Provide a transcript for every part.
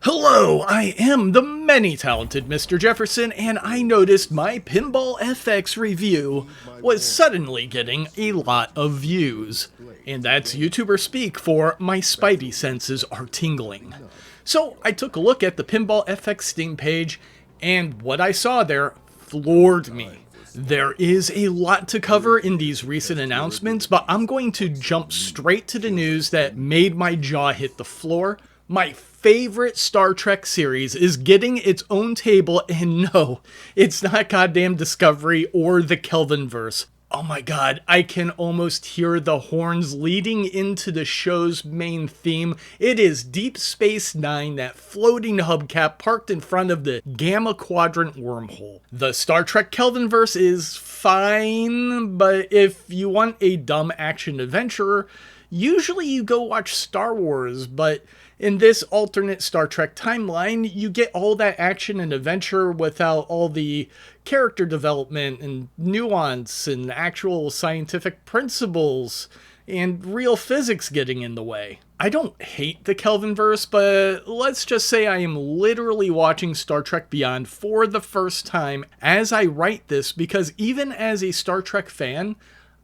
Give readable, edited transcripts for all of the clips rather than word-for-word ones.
Hello, I am the many-talented Mr. Jefferson, and I noticed my Pinball FX review was suddenly getting a lot of views. And that's YouTuber speak for my spidey senses are tingling. So I took a look at the Pinball FX Steam page, and what I saw there floored me. There is a lot to cover in these recent announcements, but I'm going to jump straight to the news that made my jaw hit the floor. My favorite Star Trek series is getting its own table, and no, it's not goddamn Discovery or the Kelvinverse. Oh my god, I can almost hear the horns leading into the show's main theme. It is Deep Space Nine, that floating hubcap parked in front of the Gamma Quadrant wormhole. The Star Trek Kelvinverse is fine, but if you want a dumb action adventure, usually you go watch Star Wars, but in this alternate Star Trek timeline, you get all that action and adventure without all the character development and nuance and actual scientific principles and real physics getting in the way. I don't hate the Kelvinverse, but let's just say I am literally watching Star Trek Beyond for the first time as I write this, because even as a Star Trek fan,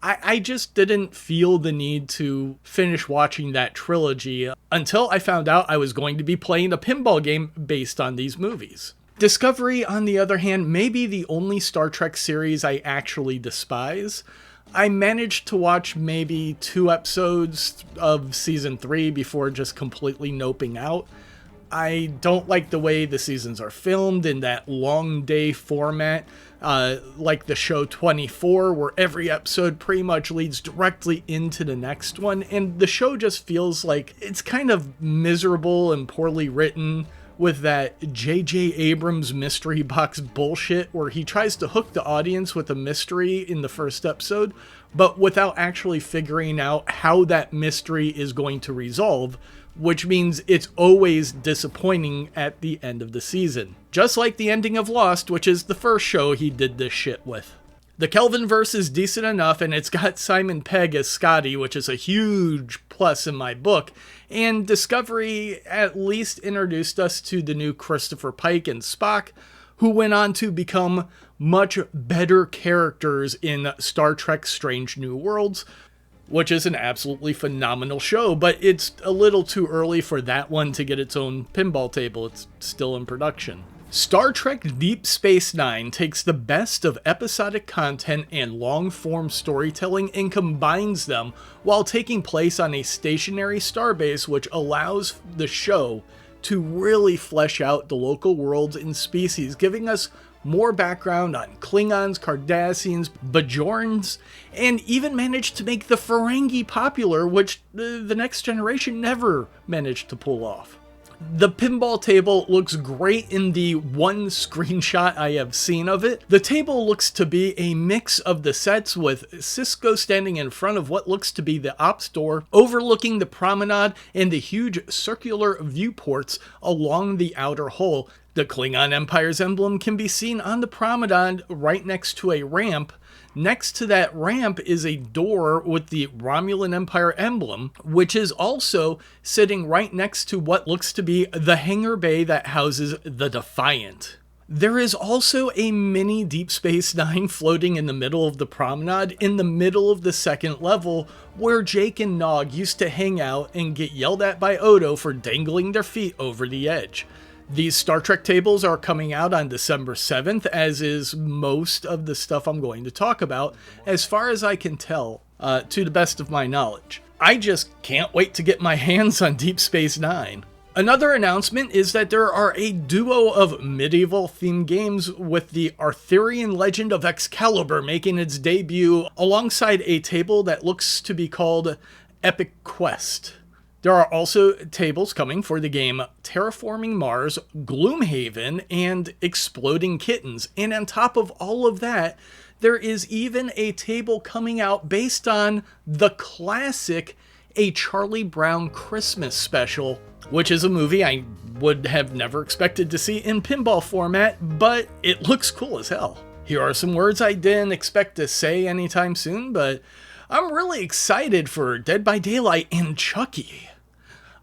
I just didn't feel the need to finish watching that trilogy until I found out I was going to be playing a pinball game based on these movies. Discovery, on the other hand, may be the only Star Trek series I actually despise. I managed to watch maybe 2 episodes of season 3 before just completely noping out. I don't like the way the seasons are filmed in that long day format, like the show 24, where every episode pretty much leads directly into the next one, and the show just feels like it's kind of miserable and poorly written, with that J.J. Abrams mystery box bullshit where he tries to hook the audience with a mystery in the first episode, but without actually figuring out how that mystery is going to resolve, which means it's always disappointing at the end of the season. Just like the ending of Lost, which is the first show he did this shit with. The Kelvinverse is decent enough, and it's got Simon Pegg as Scotty, which is a huge plus in my book, and Discovery at least introduced us to the new Christopher Pike and Spock, who went on to become much better characters in Star Trek Strange New Worlds, which is an absolutely phenomenal show, but it's a little too early for that one to get its own pinball table. It's still in production. Star Trek Deep Space Nine takes the best of episodic content and long-form storytelling and combines them while taking place on a stationary starbase, which allows the show to really flesh out the local worlds and species, giving us more background on Klingons, Cardassians, Bajorans, and even managed to make the Ferengi popular, which the Next Generation never managed to pull off. The pinball table looks great in the one screenshot I have seen of it. The table looks to be a mix of the sets, with Cisco standing in front of what looks to be the ops door, overlooking the promenade and the huge circular viewports along the outer hull. The Klingon Empire's emblem can be seen on the promenade right next to a ramp. Next to that ramp is a door with the Romulan Empire emblem, which is also sitting right next to what looks to be the hangar bay that houses the Defiant. There is also a mini Deep Space Nine floating in the middle of the promenade, in the middle of the second level, where Jake and Nog used to hang out and get yelled at by Odo for dangling their feet over the edge. These Star Trek tables are coming out on December 7th, as is most of the stuff I'm going to talk about, as far as I can tell, to the best of my knowledge. I just can't wait to get my hands on Deep Space Nine. Another announcement is that there are a duo of medieval-themed games, with the Arthurian Legend of Excalibur making its debut alongside a table that looks to be called Epic Quest. There are also tables coming for the game Terraforming Mars, Gloomhaven, and Exploding Kittens. And on top of all of that, there is even a table coming out based on the classic A Charlie Brown Christmas Special, which is a movie I would have never expected to see in pinball format, but it looks cool as hell. Here are some words I didn't expect to say anytime soon, but I'm really excited for Dead by Daylight and Chucky.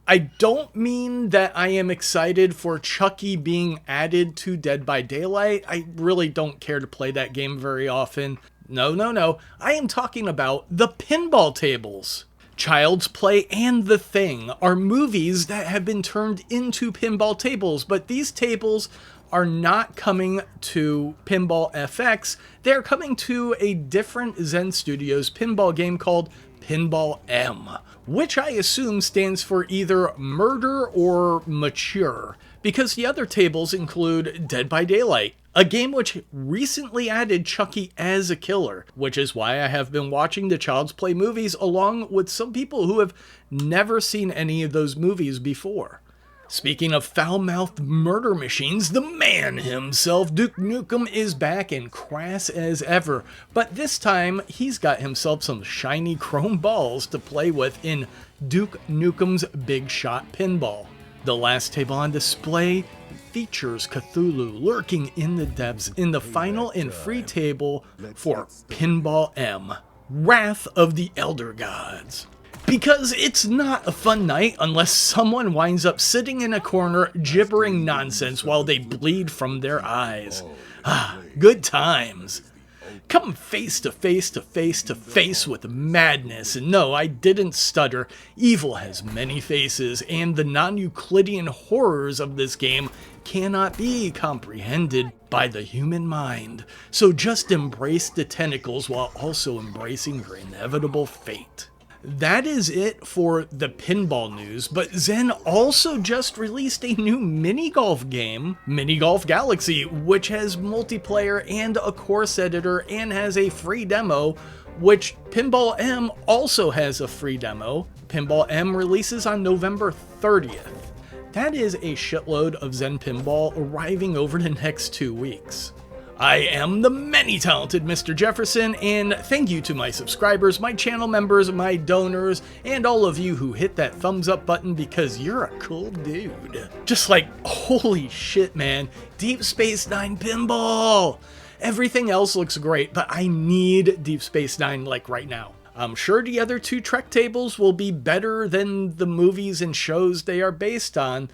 I don't mean that I am excited for Chucky being added to Dead by Daylight. I really don't care to play that game very often. No. I am talking about the pinball tables. Child's Play and The Thing are movies that have been turned into pinball tables, but these tables are not coming to Pinball FX. They're coming to a different Zen Studios pinball game called Pinball M, which I assume stands for either murder or mature, because the other tables include Dead by Daylight, a game which recently added Chucky as a killer, which is why I have been watching the Child's Play movies along with some people who have never seen any of those movies before. Speaking of foul-mouthed murder machines, the man himself, Duke Nukem, is back and crass as ever, but this time he's got himself some shiny chrome balls to play with in Duke Nukem's Big Shot Pinball. The last table on display features Cthulhu lurking in the depths in the final and free table for Pinball M, Wrath of the Elder Gods. Because it's not a fun night unless someone winds up sitting in a corner gibbering nonsense while they bleed from their eyes. Good times. Come face to face to face to face with madness. And no, I didn't stutter. Evil has many faces, and the non-Euclidean horrors of this game cannot be comprehended by the human mind. So just embrace the tentacles while also embracing your inevitable fate. That is it for the pinball news, but Zen also just released a new Minigolf game, Minigolf Galaxy, which has multiplayer and a course editor and has a free demo, which Pinball M also has a free demo. Pinball M releases on November 30th. That is a shitload of Zen Pinball arriving over the next 2 weeks. I am the many-talented Mr. Jefferson, and thank you to my subscribers, my channel members, my donors, and all of you who hit that thumbs up button because you're a cool dude. Just like, holy shit, man, Deep Space Nine Pinball! Everything else looks great, but I need Deep Space Nine like right now. I'm sure the other two Trek tables will be better than the movies and shows they are based on,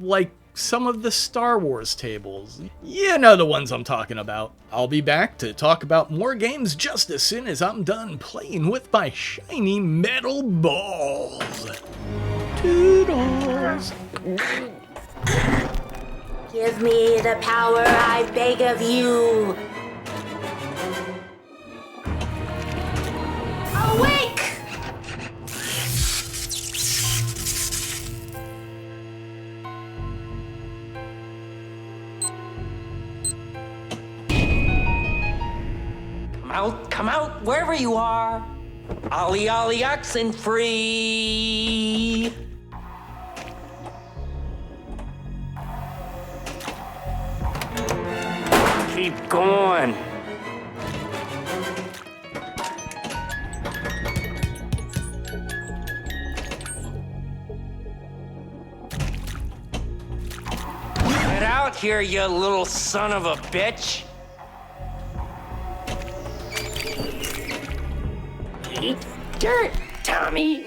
like some of the Star Wars tables. You know the ones I'm talking about. I'll be back to talk about more games just as soon as I'm done playing with my shiny metal balls. Toodles. Give me the power, I beg of you. Awake! Come out, wherever you are. Ollie, ollie, oxen free. Keep going. Get out here, you little son of a bitch. Eat dirt, Tommy.